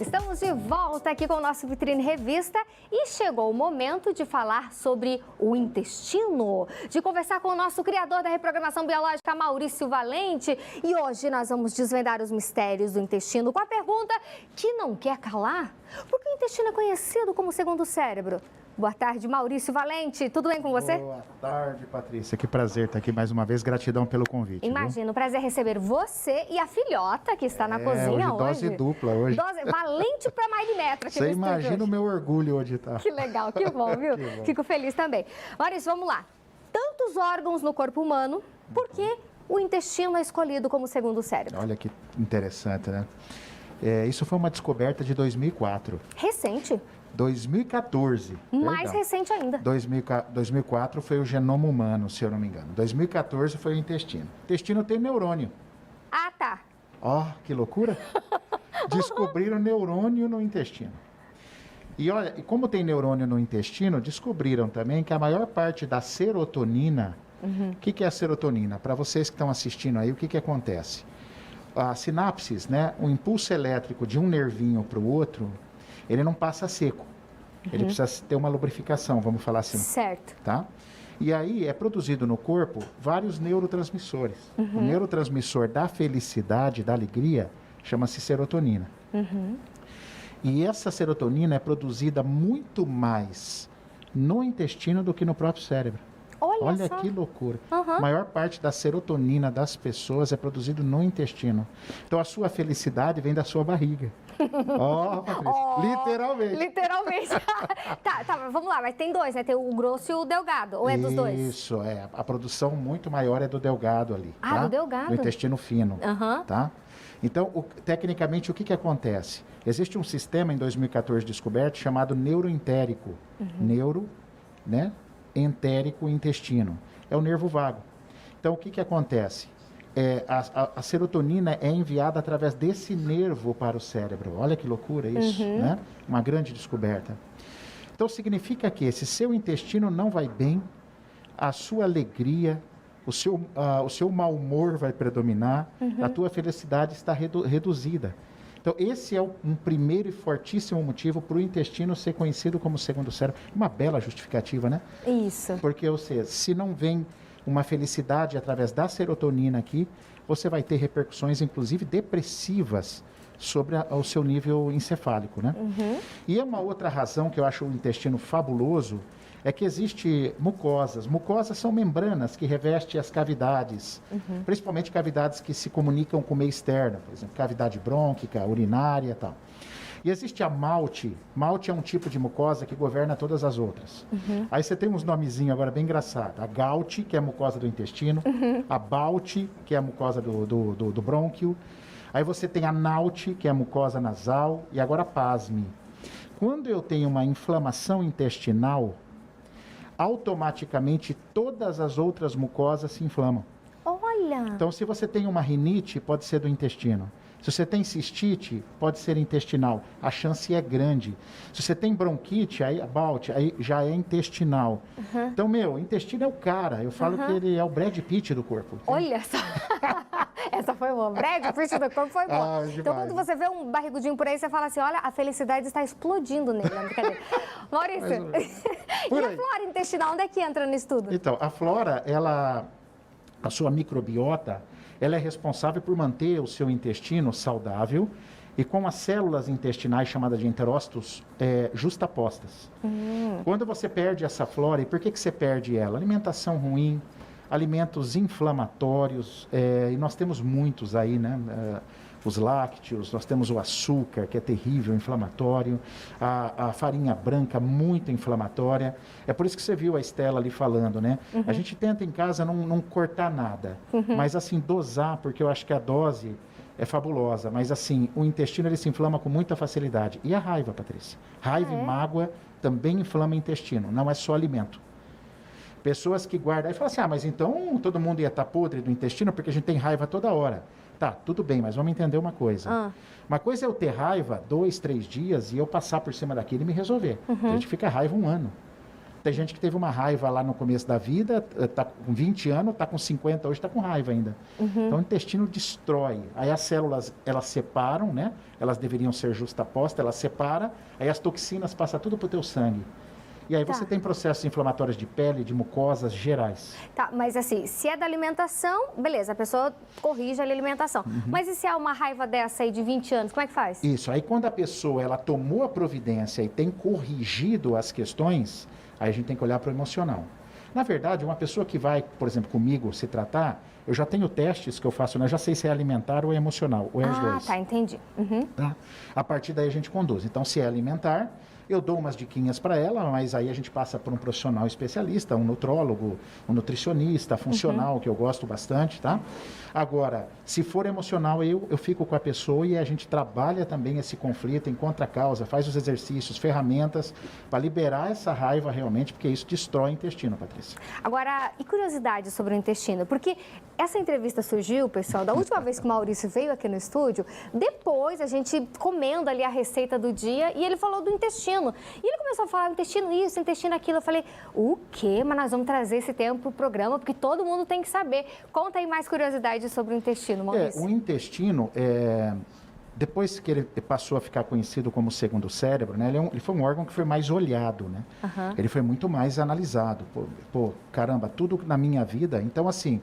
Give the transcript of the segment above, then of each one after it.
Estamos de volta aqui com o nosso Vitrine Revista e chegou o momento de falar sobre o intestino, de conversar com o nosso criador da reprogramação biológica, Maurício Valente. E hoje nós vamos desvendar os mistérios do intestino com a pergunta que não quer calar. Por que o intestino é conhecido como o segundo cérebro? Boa tarde, Maurício Valente. Tudo bem com você? Boa tarde, Patrícia. Que prazer estar aqui mais uma vez. Gratidão pelo convite. Imagino, prazer receber você e a filhota que está na cozinha hoje. Dose dupla hoje. Dose Valente para milimetro aqui Você no estúdio imagina hoje. O meu orgulho hoje, tá? Que legal, que bom, viu? Que bom. Fico feliz também. Maurício, vamos lá. Tantos órgãos no corpo humano, por que o intestino é escolhido como segundo cérebro? Olha que interessante, né? Isso foi uma descoberta de 2004. Recente. 2014. Mais perdão. recente ainda. 2004 foi o genoma humano, se eu não me engano. 2014 foi o intestino. O intestino tem neurônio. Ah, tá. Ó, que loucura! Descobriram neurônio no intestino. E olha, e como tem neurônio no intestino, descobriram também que a maior parte da serotonina... O que é a serotonina? Para vocês que estão assistindo aí, o que acontece? As sinapses, né? O impulso elétrico de um nervinho para o outro, ele não passa seco. Ele precisa ter uma lubrificação, vamos falar assim. Certo. Tá? E aí é produzido no corpo vários neurotransmissores. O neurotransmissor da felicidade, da alegria, chama-se serotonina. E essa serotonina é produzida muito mais no intestino do que no próprio cérebro. Olha só. que loucura. A maior parte da serotonina das pessoas é produzido no intestino. Então a sua felicidade vem da sua barriga. Ó, Patrícia, literalmente. Literalmente. tá, vamos lá, mas tem dois, né? Tem o grosso e o delgado, ou é dos dois? Isso, é. A produção muito maior é do delgado ali. Ah, tá? do delgado. No intestino fino, tá? Então, tecnicamente, o que acontece? Existe um sistema em 2014 descoberto chamado neuroentérico. Neuro, né? Entérico intestino. É o nervo vago. Então, o que acontece? A serotonina é enviada através desse nervo para o cérebro. Olha que loucura isso, né? Uma grande descoberta. Então, significa que se seu intestino não vai bem, a sua alegria, o seu mau humor vai predominar, a tua felicidade está reduzida. Então, esse é um primeiro e fortíssimo motivo para o intestino ser conhecido como segundo cérebro. Uma bela justificativa, né? Isso. Porque, ou seja, se não vem uma felicidade através da serotonina aqui, você vai ter repercussões, inclusive, depressivas sobre o seu nível encefálico, né? E uma outra razão que eu acho o intestino fabuloso é que existe mucosas. Mucosas são membranas que revestem as cavidades, principalmente cavidades que se comunicam com o meio externo, por exemplo, cavidade brônquica, urinária e tal. E existe a malte. Malte é um tipo de mucosa que governa todas as outras. Aí você tem uns nomezinhos agora bem engraçados. A Gauti, que é a mucosa do intestino. A Balte, que é a mucosa do brônquio. Aí você tem a Naute, que é a mucosa nasal. E agora, pasme. Quando eu tenho uma inflamação intestinal, automaticamente todas as outras mucosas se inflamam. Olha! Então, se você tem uma rinite, pode ser do intestino. Se você tem cistite, pode ser intestinal. A chance é grande. Se você tem bronquite, aí já é intestinal. Então, o intestino é o cara. Eu falo que ele é o Brad Pitt do corpo. Olha só! Essa foi boa. Brad Pitt do corpo foi boa. Então, quando você vê um barrigudinho por aí, você fala assim, olha, a felicidade está explodindo nele. Não, brincadeira. Maurício, e a flora intestinal, onde é que entra nisso tudo? Então, a flora, a sua microbiota, ela é responsável por manter o seu intestino saudável e com as células intestinais chamadas de enterócitos justapostas. Quando você perde essa flora, e por que você perde ela? Alimentação ruim, alimentos inflamatórios, e nós temos muitos aí, né? Os lácteos, nós temos o açúcar, que é terrível, inflamatório, a farinha branca, muito inflamatória. É por isso que você viu a Estela ali falando, né? A gente tenta em casa não cortar nada, mas assim, dosar, porque eu acho que a dose é fabulosa, mas assim, o intestino ele se inflama com muita facilidade. E a raiva, Patrícia? Raiva e mágoa também inflama o intestino, não é só alimento. Pessoas que guardam, aí falam assim, mas então todo mundo ia estar podre do intestino porque a gente tem raiva toda hora. Tá, tudo bem, mas vamos entender uma coisa. Uma coisa é eu ter raiva 2, 3 dias e eu passar por cima daquilo e me resolver. A gente fica raiva um ano. Tem gente que teve uma raiva lá no começo da vida, está com 20 anos, está com 50, hoje está com raiva ainda. Então, o intestino destrói. Aí as células, elas separam, né? Elas deveriam ser justapostas, elas separam, aí as toxinas passam tudo para o teu sangue. E aí você tem processos inflamatórios de pele, de mucosas gerais. Tá, mas assim, se é da alimentação, beleza, a pessoa corrige a alimentação. Mas e se é uma raiva dessa aí de 20 anos, como é que faz? Isso, aí quando a pessoa ela tomou a providência e tem corrigido as questões, aí a gente tem que olhar para o emocional. Na verdade, uma pessoa que vai, por exemplo, comigo se tratar, eu já tenho testes que eu faço, né? Eu já sei se é alimentar ou é emocional, ou é os dois. Ah, tá, entendi. Tá? A partir daí a gente conduz. Então, se é alimentar, eu dou umas diquinhas para ela, mas aí a gente passa por um profissional especialista, um nutrólogo, um nutricionista funcional, que eu gosto bastante, tá? Agora, se for emocional, eu fico com a pessoa e a gente trabalha também esse conflito, encontra a causa, faz os exercícios, ferramentas para liberar essa raiva realmente, porque isso destrói o intestino, Patrícia. Agora, e curiosidade sobre o intestino? Porque essa entrevista surgiu, pessoal, da última vez que o Maurício veio aqui no estúdio, depois a gente comendo ali a receita do dia e ele falou do intestino. E ele começou a falar intestino isso, intestino aquilo. Eu falei, o quê? Mas nós vamos trazer esse tema para o programa, porque todo mundo tem que saber. Conta aí mais curiosidades sobre o intestino, Maurício. O intestino, depois que ele passou a ficar conhecido como segundo cérebro, né, ele foi um órgão que foi mais olhado, né? Ele foi muito mais analisado. Pô, caramba, tudo na minha vida. Então, assim,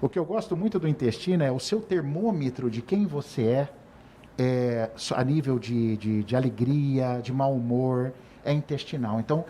o que eu gosto muito do intestino é o seu termômetro de quem você a nível de alegria, de mau humor, é intestinal. Então,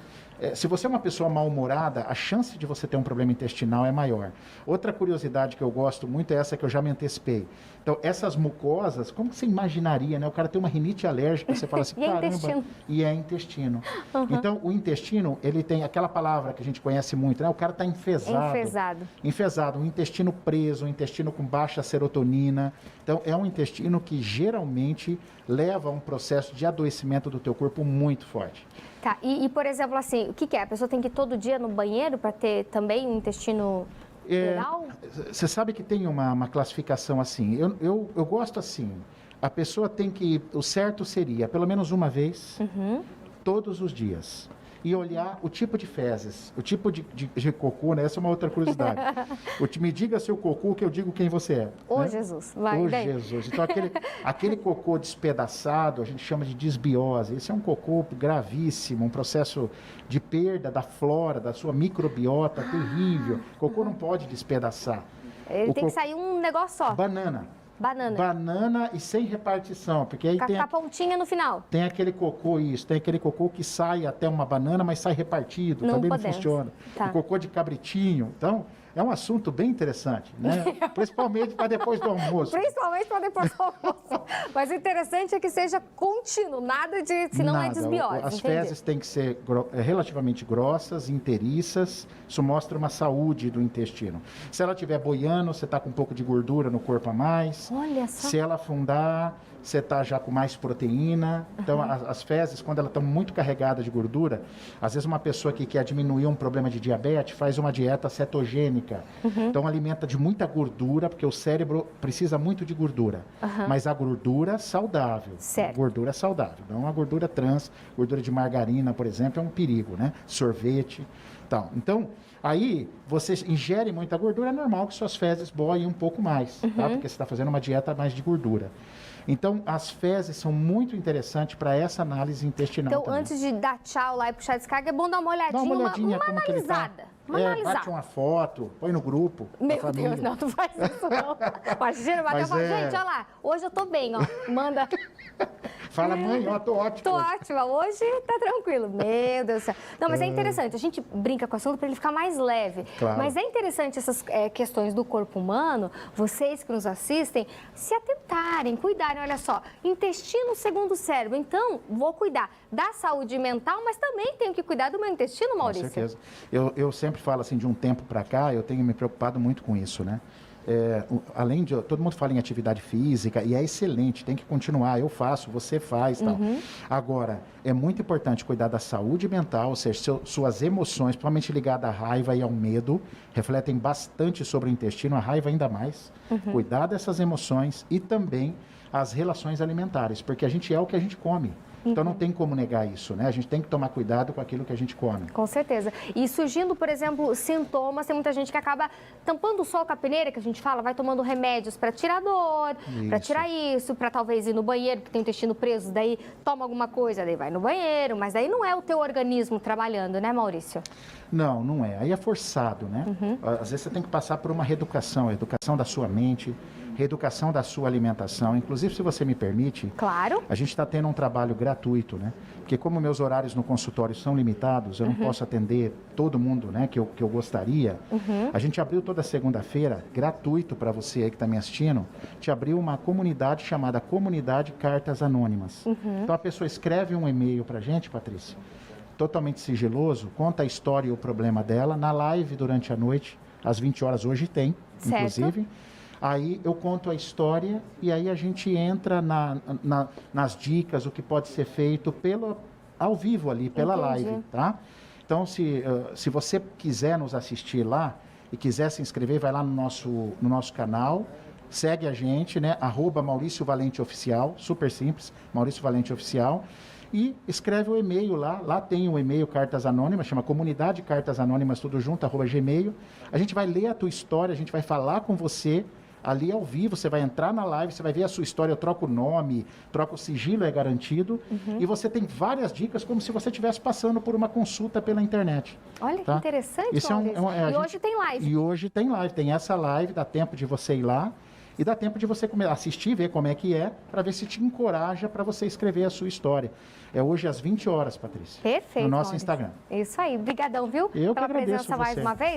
se você é uma pessoa mal-humorada, a chance de você ter um problema intestinal é maior. Outra curiosidade que eu gosto muito é essa que eu já me antecipei. Então, essas mucosas, como que você imaginaria, né? O cara tem uma rinite alérgica, você fala assim, caramba, e é intestino. Então, o intestino, ele tem aquela palavra que a gente conhece muito, né? O cara está enfesado. Enfesado, um intestino preso, um intestino com baixa serotonina. Então, é um intestino que geralmente leva a um processo de adoecimento do teu corpo muito forte. Tá, e por exemplo, assim, o que é? A pessoa tem que ir todo dia no banheiro para ter também um intestino legal? Você sabe que tem uma classificação assim. Eu gosto assim. A pessoa tem que... O certo seria, pelo menos uma vez, todos os dias. E olhar o tipo de fezes, o tipo de cocô, né? Essa é uma outra curiosidade. Me diga seu cocô que eu digo quem você é. Ô, né? Jesus, vai. Ô, Jesus. Então, aquele cocô despedaçado, a gente chama de disbiose. Esse é um cocô gravíssimo, um processo de perda da flora, da sua microbiota terrível. O cocô não pode despedaçar. Ele tem que sair um negócio só. Banana e sem repartição, porque aí tem a pontinha no final. Tem aquele cocô, tem aquele cocô que sai até uma banana, mas sai repartido, também não funciona. Tá. O cocô de cabritinho, então... É um assunto bem interessante, né? Principalmente para depois do almoço. Principalmente para depois do almoço. Mas o interessante é que seja contínuo, nada de... Senão é desbiose. As fezes têm que ser relativamente grossas, inteiriças. Isso mostra uma saúde do intestino. Se ela estiver boiando, você está com um pouco de gordura no corpo a mais. Olha só. Se ela afundar, você está já com mais proteína. Então, as fezes, quando elas estão muito carregadas de gordura, às vezes uma pessoa que quer diminuir um problema de diabetes faz uma dieta cetogênica. Então, alimenta de muita gordura, porque o cérebro precisa muito de gordura. Mas a gordura saudável. Certo. Gordura saudável. Não a gordura trans, gordura de margarina, por exemplo, é um perigo, né? Sorvete, tal. Então, aí, você ingere muita gordura, é normal que suas fezes boiem um pouco mais, tá? Porque você está fazendo uma dieta mais de gordura. Então, as fezes são muito interessantes para essa análise intestinal. Então, também. Antes de dar tchau lá e puxar a descarga, é bom dar uma olhadinha, uma analisada. Bate uma foto, põe no grupo. Meu Deus, não faz isso não. Imagina, vai falar, gente, olha lá, hoje eu tô bem, ó. Manda. Fala, mãe, ó, tô ótima. Tô ótima, hoje tá tranquilo. Meu Deus do céu. Não, mas é interessante, a gente brinca com o assunto para ele ficar mais leve. Claro. Mas é interessante essas questões do corpo humano, vocês que nos assistem, se atentarem, cuidarem. Olha só, intestino segundo o cérebro. Então, vou cuidar da saúde mental, mas também tenho que cuidar do meu intestino, Maurício. Com certeza. Eu sempre falo assim, de um tempo para cá, eu tenho me preocupado muito com isso, né? Além de... Todo mundo fala em atividade física e é excelente, tem que continuar. Eu faço, você faz, tal. Agora, é muito importante cuidar da saúde mental, ou seja, suas emoções, principalmente ligadas à raiva e ao medo, refletem bastante sobre o intestino, a raiva ainda mais. Cuidar dessas emoções e também as relações alimentares, porque a gente é o que a gente come. Então não tem como negar isso, né? A gente tem que tomar cuidado com aquilo que a gente come. Com certeza. E surgindo, por exemplo, sintomas, tem muita gente que acaba tampando o sol com a peneira, que a gente fala, vai tomando remédios para tirar dor, para tirar isso, para talvez ir no banheiro, porque tem o intestino preso, daí toma alguma coisa, daí vai no banheiro, mas daí não é o teu organismo trabalhando, né, Maurício? Não, não é. Aí é forçado, né? Às vezes você tem que passar por uma reeducação, a educação da sua mente, reeducação da sua alimentação. Inclusive, se você me permite, claro, a gente está tendo um trabalho gratuito, né? Porque como meus horários no consultório são limitados, eu não posso atender todo mundo, né, que eu gostaria. A gente abriu toda segunda-feira, gratuito para você aí que está me assistindo, te abriu uma comunidade chamada Comunidade Cartas Anônimas. Então a pessoa escreve um e-mail para a gente, Patrícia, totalmente sigiloso, conta a história e o problema dela, na live durante a noite, às 20 horas hoje tem, certo, inclusive. Aí eu conto a história e aí a gente entra nas dicas, o que pode ser feito ao vivo ali, pela live, tá? Então, se você quiser nos assistir lá e quiser se inscrever, vai lá no nosso canal, segue a gente, né? @Maurício Valente Oficial, super simples, Maurício Valente Oficial. E escreve o e-mail lá tem o e-mail Cartas Anônimas, chama Comunidade Cartas Anônimas, tudo junto, @gmail. A gente vai ler a tua história, a gente vai falar com você ali ao vivo, você vai entrar na live, você vai ver a sua história, eu troco o nome, troco o sigilo, é garantido. E você tem várias dicas, como se você estivesse passando por uma consulta pela internet. Olha, tá? Que interessante, Isso e hoje tem live. E hoje tem live, tem essa live, dá tempo de você ir lá. E dá tempo de você assistir, ver como é que é, para ver se te encoraja para você escrever a sua história. É hoje às 20 horas, Patrícia. Perfeito. No nosso Maurício. Instagram. Isso aí. Obrigadão, viu? Eu Pela que agradeço presença mais você. uma vez.